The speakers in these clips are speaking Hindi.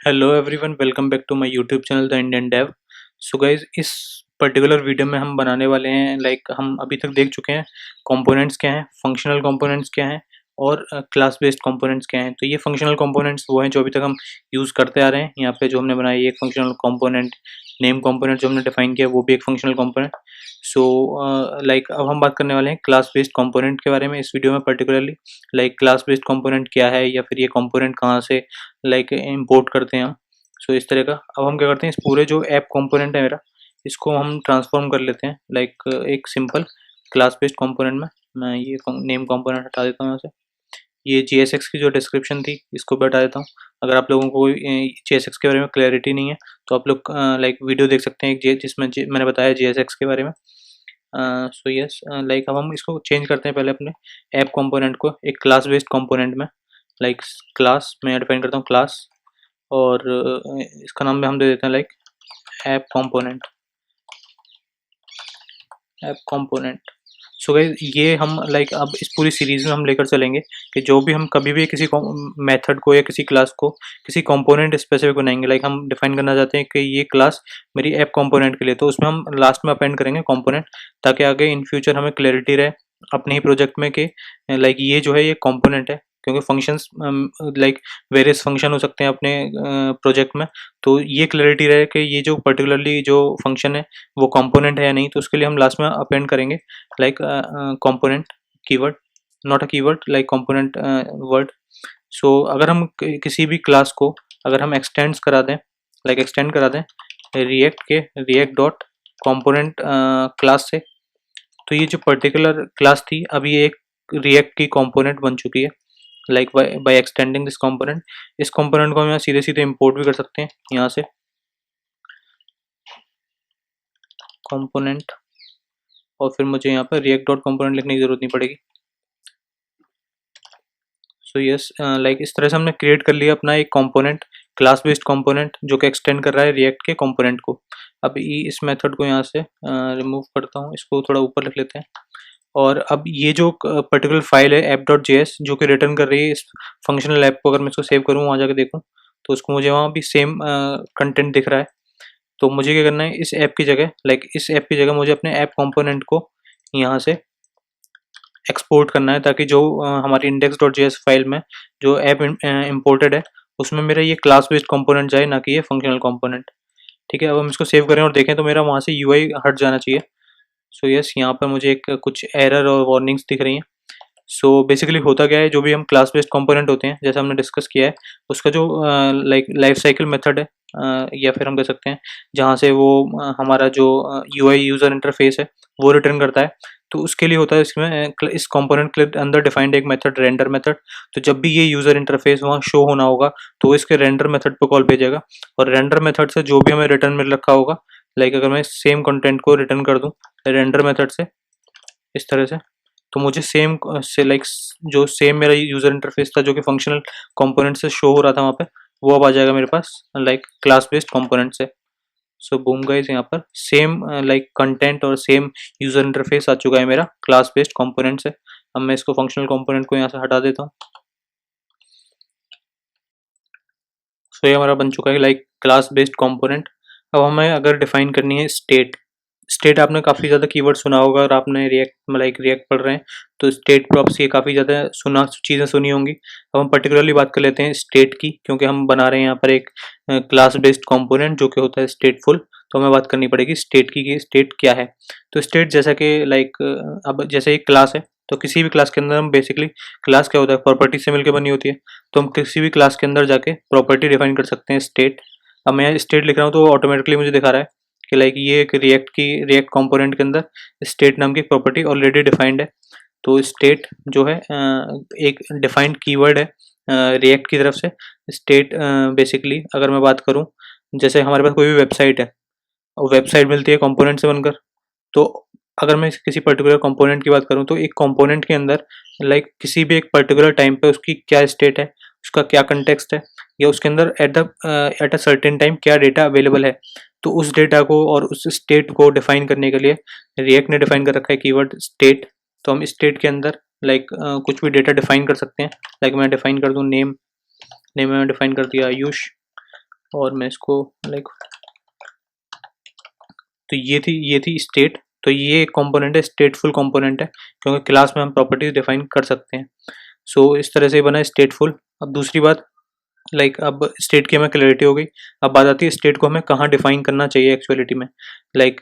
Hello everyone, welcome back to my YouTube channel the Indian Dev. So guys, इस पर्टिकुलर वीडियो में हम बनाने वाले हैं हम अभी तक देख चुके हैं कंपोनेंट्स क्या हैं, फंक्शनल कंपोनेंट्स क्या हैं और क्लास बेस्ड कंपोनेंट्स क्या हैं। तो ये फंक्शनल कंपोनेंट्स वो हैं जो अभी तक हम यूज़ करते आ रहे हैं। यहाँ पे जो हमने बनाया ये एक फंक्शनल कंपोनेंट, नेम कंपोनेंट जो हमने डिफाइन किया वो भी एक फंक्शनल कंपोनेंट। सो अब हम बात करने वाले हैं क्लास बेस्ड कंपोनेंट के बारे में इस वीडियो में पर्टिकुलरली। क्लास बेस्ड कंपोनेंट क्या है या फिर ये कंपोनेंट कहाँ से इंपोर्ट करते हैं हम। सो इस तरह का अब हम क्या करते हैं, इस पूरे जो ऐप कंपोनेंट है मेरा, इसको हम ट्रांसफॉर्म कर लेते हैं एक सिंपल क्लास बेस्ड कंपोनेंट में। मैं ये नेम कंपोनेंट हटा देता हूँ यहाँ से। ये JSX की जो डिस्क्रिप्शन थी इसको भी हटा देता हूँ। अगर आप लोगों को JSX के बारे में क्लैरिटी नहीं है तो आप लोग वीडियो देख सकते हैं जिसमें मैंने बताया JSX के बारे में। सो यस, अब हम इसको चेंज करते हैं पहले अपने ऐप कंपोनेंट को एक क्लास बेस्ड कंपोनेंट में। क्लास मैं डिफाइन करता हूँ क्लास, और इसका नाम भी हम दे देते हैं ऐप कंपोनेंट। सो गाइस, ये हम अब इस पूरी सीरीज में हम लेकर चलेंगे कि जो भी हम कभी भी किसी मेथड को या किसी क्लास को किसी कंपोनेंट स्पेसिफिक बनाएंगे, हम डिफाइन करना चाहते हैं कि ये क्लास मेरी ऐप कंपोनेंट के लिए, तो उसमें हम लास्ट में अपेंड करेंगे कंपोनेंट, ताकि आगे इन फ्यूचर हमें क्लैरिटी रहे अपने ही प्रोजेक्ट में कि ये जो है ये कंपोनेंट है। क्योंकि फंक्शंस वेरियस फंक्शन हो सकते हैं अपने प्रोजेक्ट में, तो ये क्लैरिटी रहे कि ये जो पर्टिकुलरली जो फंक्शन है वो कंपोनेंट है या नहीं। तो उसके लिए हम लास्ट में अपेंड करेंगे component keyword, not a keyword, component word. So अगर हम किसी भी क्लास को अगर हम एक्सटेंड करा दें रिएक्ट डॉट कंपोनेंट क्लास से, तो ये जो पर्टिकुलर क्लास थी अभी ये एक रिएक्ट की कंपोनेंट बन चुकी है। बाय एक्सटेंडिंग दिस कंपोनेंट, इस कंपोनेंट को हम यहाँ सीधे सीधे इंपोर्ट भी कर सकते हैं यहाँ से कंपोनेंट, और फिर मुझे यहाँ पर रिएक्ट डॉट कंपोनेंट लिखने की जरूरत नहीं पड़ेगी। सो यस, इस तरह से हमने क्रिएट कर लिया अपना एक कंपोनेंट, क्लास बेस्ड कंपोनेंट जो कि एक्सटेंड कर रहा है रिएक्ट के कंपोनेंट को। अब इस मेथड को यहाँ से रिमूव करता हूँ, इसको थोड़ा ऊपर लिख लेते हैं। और अब ये जो पर्टिकुलर फाइल है app.js जो कि रिटर्न कर रही है इस फंक्शनल ऐप को, अगर मैं इसको सेव करूँ वहाँ जाके देखूँ तो उसको मुझे वहाँ भी सेम कंटेंट दिख रहा है। तो मुझे क्या करना है, इस ऐप की जगह मुझे अपने ऐप कंपोनेंट को यहाँ से एक्सपोर्ट करना है, ताकि जो हमारी index.js फाइल में जो ऐप इम्पोर्टेड है उसमें मेरा ये क्लास बेस्ड कंपोनेंट जाए, ना कि ये फंक्शनल कंपोनेंट। ठीक है, अब हम इसको सेव करें और देखें तो मेरा वहाँ से UI हट जाना चाहिए। सो यस, यहाँ पर मुझे एक कुछ एरर और वार्निंग्स दिख रही हैं। सो बेसिकली होता क्या है, जो भी हम क्लास बेस्ड कंपोनेंट होते हैं जैसे हमने डिस्कस किया है, उसका जो लाइफ साइकिल मेथड है, या फिर हम कह सकते हैं जहाँ से वो हमारा जो UI यूज़र इंटरफेस है वो रिटर्न करता है, तो उसके लिए होता है इसमें इस कंपोनेंट के अंदर डिफाइंड एक मेथड रेंडर मेथड। तो जब भी ये यूज़र इंटरफेस वहाँ शो होना होगा तो इसके रेंडर मेथड पर कॉल भेजेगा, और रेंडर मेथड से जो भी हमें रिटर्न मिल रखा होगा, अगर मैं सेम कंटेंट को रिटर्न कर दूँ रेंडर मेथड से इस तरह से, तो मुझे सेम से जो सेम मेरा यूजर इंटरफेस था जो कि फंक्शनल कंपोनेंट से शो हो रहा था वहाँ पे, वो अब आ जाएगा मेरे पास क्लास बेस्ड कंपोनेंट से। सो बूम गाइस, यहाँ पर सेम कंटेंट और सेम यूजर इंटरफेस आ चुका है मेरा क्लास बेस्ड कंपोनेंट से। अब मैं इसको फंक्शनल कंपोनेंट को यहाँ से हटा देता हूँ। सो ये हमारा बन चुका है क्लास बेस्ड कंपोनेंट। अब हमें अगर डिफाइन करनी है स्टेट आपने काफ़ी ज़्यादा कीवर्ड सुना होगा, और आपने रिएक्ट पढ़ रहे हैं तो स्टेट प्रॉप्स ये काफ़ी ज़्यादा चीज़ें सुनी होंगी। अब हम पर्टिकुलरली बात कर लेते हैं स्टेट की, क्योंकि हम बना रहे हैं यहाँ पर एक क्लास बेस्ड कंपोनेंट जो कि होता है स्टेटफुल। तो हमें बात करनी पड़ेगी स्टेट की कि स्टेट क्या है। तो स्टेट जैसा कि अब जैसे एक क्लास है, तो किसी भी क्लास के अंदर हम बेसिकली, क्लास क्या होता है, प्रॉपर्टी से मिलकर बनी होती है। तो हम किसी भी क्लास के अंदर जाके प्रॉपर्टी डिफाइन कर सकते हैं स्टेट। अब मैं स्टेट लिख रहा हूँ तो ऑटोमेटिकली मुझे दिखा रहा है कि ये एक रिएक्ट कंपोनेंट के अंदर स्टेट नाम की प्रॉपर्टी ऑलरेडी डिफाइंड है। तो स्टेट जो है एक डिफाइंड कीवर्ड है रिएक्ट की तरफ से। स्टेट बेसिकली अगर मैं बात करूँ, जैसे हमारे पास कोई भी वेबसाइट है और वेबसाइट मिलती है कंपोनेंट से बनकर, तो अगर मैं किसी पर्टिकुलर कंपोनेंट की बात करूं तो एक कंपोनेंट के अंदर किसी भी एक पर्टिकुलर टाइम पे उसकी क्या स्टेट है, उसका क्या कंटेक्स्ट है, या उसके अंदर एट अ सर्टेन टाइम क्या डेटा अवेलेबल है, तो उस डेटा को और उस स्टेट को डिफाइन करने के लिए रिएक्ट ने डिफाइन कर रखा है कीवर्ड स्टेट। तो हम स्टेट के अंदर कुछ भी डेटा डिफाइन कर सकते हैं। मैं डिफाइन कर दूं नेम, मैं डिफाइन कर दिया आयुष, और मैं इसको लाइक, तो ये थी स्टेट। तो ये कंपोनेंट है, स्टेटफुल कंपोनेंट है, क्योंकि क्लास में हम प्रॉपर्टीज डिफाइन कर सकते हैं। सो इस तरह से बना स्टेटफुल। अब दूसरी बात, लाइक अब स्टेट की हमें क्लैरिटी हो गई। अब बात आती है स्टेट को हमें कहाँ डिफाइन करना चाहिए एक्चुअलिटी में। लाइक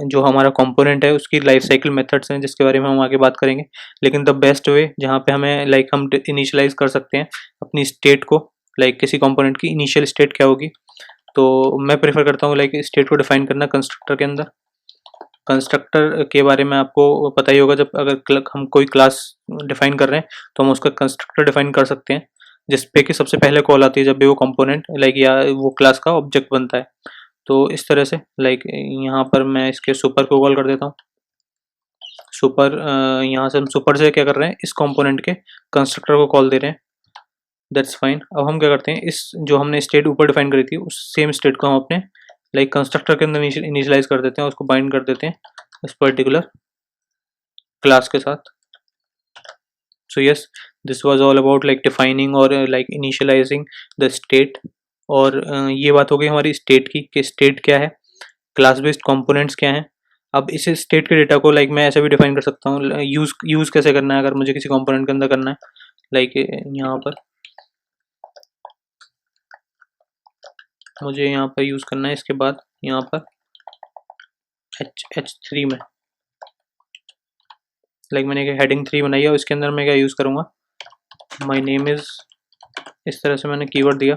जो हमारा कंपोनेंट है उसकी लाइफ साइकिल मेथड्स हैं जिसके बारे में हम आगे बात करेंगे। लेकिन द बेस्ट वे जहाँ पे हमें लाइक हम इनिशियलाइज कर सकते हैं अपनी स्टेट को, लाइक किसी कंपोनेंट की इनिशियल स्टेट क्या होगी, तो मैं प्रेफर करता हूँ लाइक स्टेट को डिफाइन करना कंस्ट्रक्टर के अंदर। कंस्ट्रक्टर के बारे में आपको पता ही होगा, जब अगर हम कोई क्लास डिफाइन कर रहे हैं तो हम उसका कंस्ट्रक्टर डिफाइन कर सकते हैं, जिसपे कि सबसे पहले कॉल आती है जब भी वो कंपोनेंट लाइक या वो क्लास का ऑब्जेक्ट बनता है। तो इस तरह से लाइक यहाँ पर मैं इसके सुपर को कॉल कर देता हूँ। सुपर, यहाँ से हम सुपर से क्या कर रहे हैं, इस कंपोनेंट के कंस्ट्रक्टर को कॉल दे रहे हैं। That's fine. अब हम क्या करते हैं, इस जो हमने स्टेट ऊपर डिफाइन करी थी उस सेम स्टेट को हम अपने लाइक कंस्ट्रक्टर के अंदर इनिशियलाइज कर देते हैं, उसको बाइंड कर देते हैं इस पर्टिकुलर क्लास के साथ। So yes, this was all about like defining और लाइक इनिशियलाइजिंग द स्टेट। और ये बात हो गई हमारी स्टेट की कि स्टेट क्या है, क्लास बेस्ड कंपोनेंट्स क्या हैं। अब इस स्टेट के डेटा को लाइक मैं ऐसे भी डिफाइन कर सकता हूँ, यूज कैसे करना है अगर मुझे किसी कंपोनेंट के अंदर करना है। लाइक यहाँ पर मुझे यहाँ पर यूज करना है, इसके बाद यहाँ पर H3 में लाइक मैंने एक हेडिंग 3 बनाई है, उसके अंदर मैं क्या यूज करूँगा, माई नेम इज, इस तरह से मैंने कीवर्ड दिया।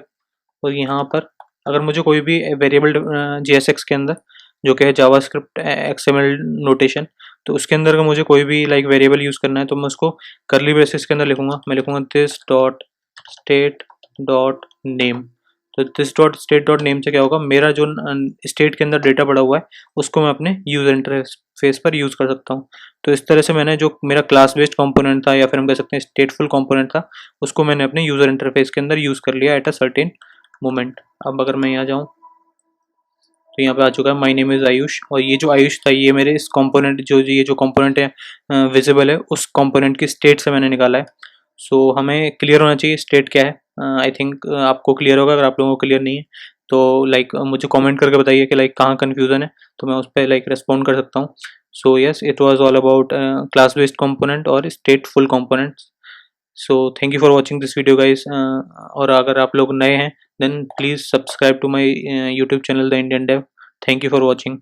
और यहाँ पर अगर मुझे कोई भी वेरिएबल JSX के अंदर जो कि है जावास्क्रिप्ट XML नोटेशन, तो उसके अंदर अगर मुझे कोई भी लाइक वेरिएबल यूज़ करना है तो मैं उसको करली ब्रेसेस के अंदर लिखूंगा। मैं लिखूंगा this dot state dot name. तो this dot state dot name से क्या होगा, मेरा जो स्टेट के अंदर डेटा पड़ा हुआ है उसको मैं अपने यूज़र इंटरफेस पर यूज़ कर सकता हूँ। तो इस तरह से मैंने जो मेरा क्लास बेस्ड कंपोनेंट था या फिर हम कह सकते हैं स्टेटफुल कंपोनेंट था, उसको मैंने अपने यूज़र इंटरफेस के अंदर यूज़ कर लिया एट अ सर्टेन मोमेंट। अब अगर मैं यहाँ जाऊँ तो यहाँ पे आ चुका है माय नेम इज़ आयुष, और ये जो आयुष था ये मेरे इस कंपोनेंट ये जो कंपोनेंट है विजिबल है उस कंपोनेंट की स्टेट से मैंने निकाला है। सो हमें क्लियर होना चाहिए स्टेट क्या है। आई थिंक आपको क्लियर होगा, अगर आप लोगों को क्लियर नहीं है तो लाइक मुझे कमेंट करके बताइए कि लाइक कहाँ कन्फ्यूज़न है, तो मैं उस पर लाइक रिस्पॉन्ड कर सकता हूँ। So yes, it was all about class based component और stateful components. So thank you for watching this video guys. और अगर आप लोग नए हैं then please subscribe to my YouTube channel The Indian Dev. Thank you for watching.